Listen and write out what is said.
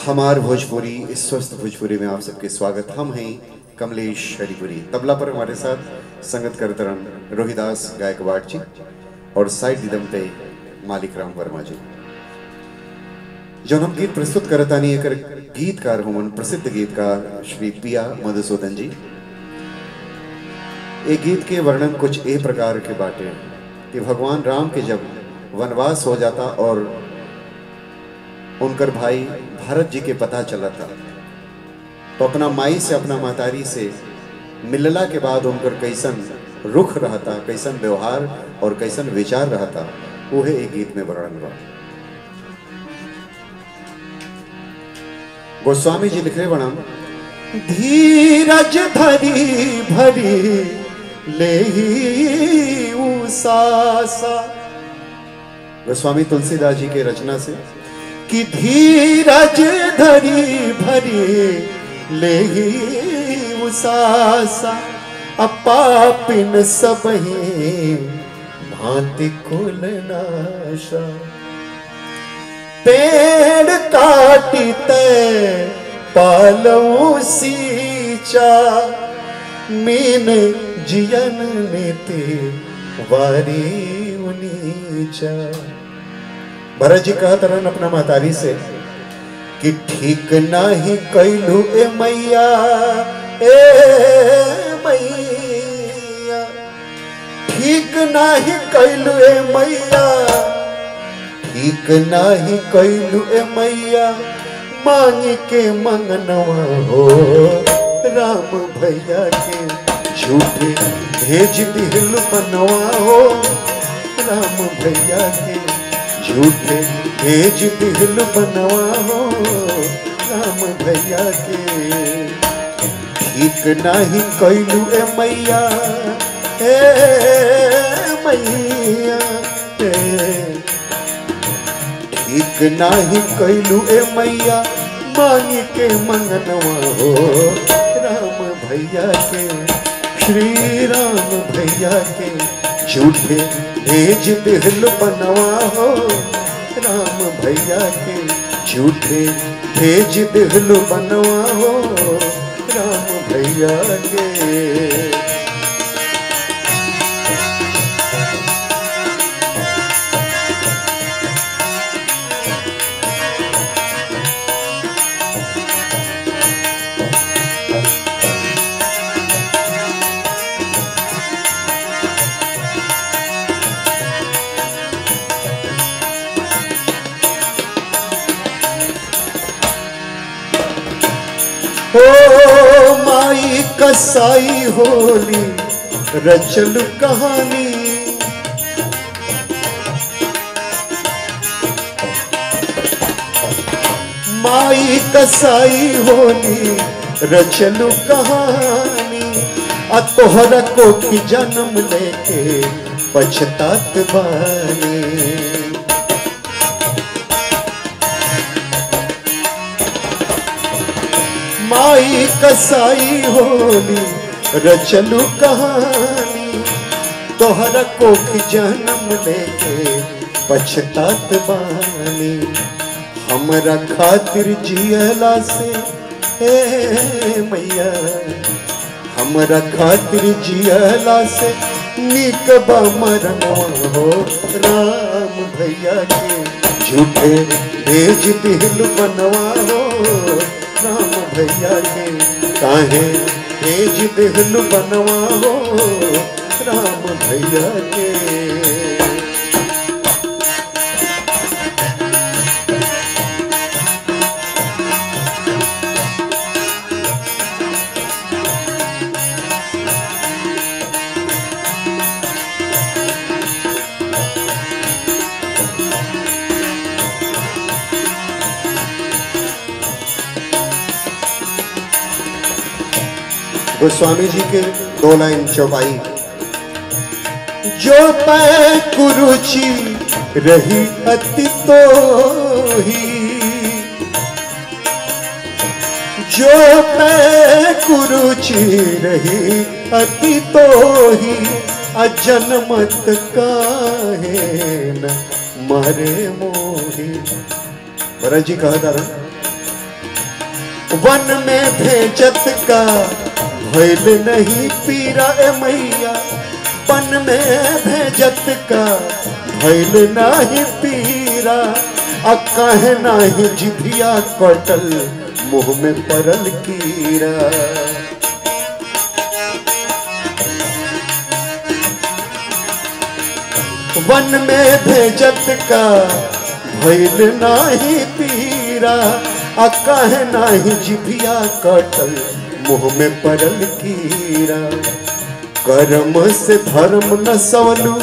हमार भोजपुरी इस स्वस्थ भोजपुरी में आप सबके स्वागत। हम हैं कमलेश हरिपुरी। तबला पर हमारे साथ संगत करतरन रोहिदास गायकवाड़ जी और साइड रिदम पे मालिक राम वर्मा जी। जो हम गीत प्रस्तुत करतानी एक गीतकार होमन प्रसिद्ध गीतकार श्री पिया मधुसूदन जी। एक गीत के वर्णन कुछ ए प्रकार के बाटे कि भगवान राम के जब वनवास हो जाता और उनकर भाई भारत जी के पता चला था तो अपना माई से अपना महतारी से मिलला के बाद उनकर कैसन रुख रहता, कैसन व्यवहार और कैसन विचार रहता, वो है एक गीत में वर्णन बा। गोस्वामी जी लिख रहे बनम धीरज धरी भरी ले उसासा। गोस्वामी तुलसीदास जी के रचना से कि धीरज धरी भरी ले उसासा अपापिन सबही भांति कुल नाशा। पेड़ काटिते पालऊ सींचा मीन जियन नीति वारी उनीचा। भरत जी कहत रहन अपना महतारी से कि ठीक नाही कैलू ए मैया, ए मैया ठीक नाही कैलू ए मैया, ठीक नाही कैलू ए मैया मांग के मंगनवा हो राम भैया के झूठे भेज दिल बनवा हो राम भैया के झूठे भेज दिल बनवा हो राम भैया के। ठीक नहीं कैलू ए मैया, ए मैया ठीक नहीं कैलू ए मैया मांग के मंगनवा हो राम भैया के। श्री राम भैया के झूठे भेज दिल बनवा हो राम भैया के झूठे भेज दिल बनवा हो राम भैया के। ओ माई कसाई होली रचल कहानी, माई कसाई होली रचल कहानी। आ तोहरा कोखी जन्म लेके पछतात बानी। माई कसाई होली रचलू कहानी। तोहरा कोख जन्म लेके पछतात बानी। हमरा खातिर जियला से ए मैया, हमरा खातिर जियला से निक बा मरनवा हो राम भैया के झूठे भेज दिल बनवा हो राम भैया के। काहे भेज दिल बनवा हो राम भैया के। गोस्वामी जी के 2 लाइन चौपाई। जो पै कुरुचि रही अति तो ही, जो पै कुरुचि रही अति तो ही अजन्मत काहे न मरे मोही। भरत जी कहा था वन में भेजत का भइल नहीं पीरा ए मैया, वन में भेजत का भइल नहीं पीरा, आ कहे नहीं जिभिया कटल मुंह में पड़ल कीड़ा। वन में भेजत का भइल नाही पीरा, आ कहे नाही जिभिया कटल मुंह में पड़ल कीड़ा। कर्म से धर्म न सवलू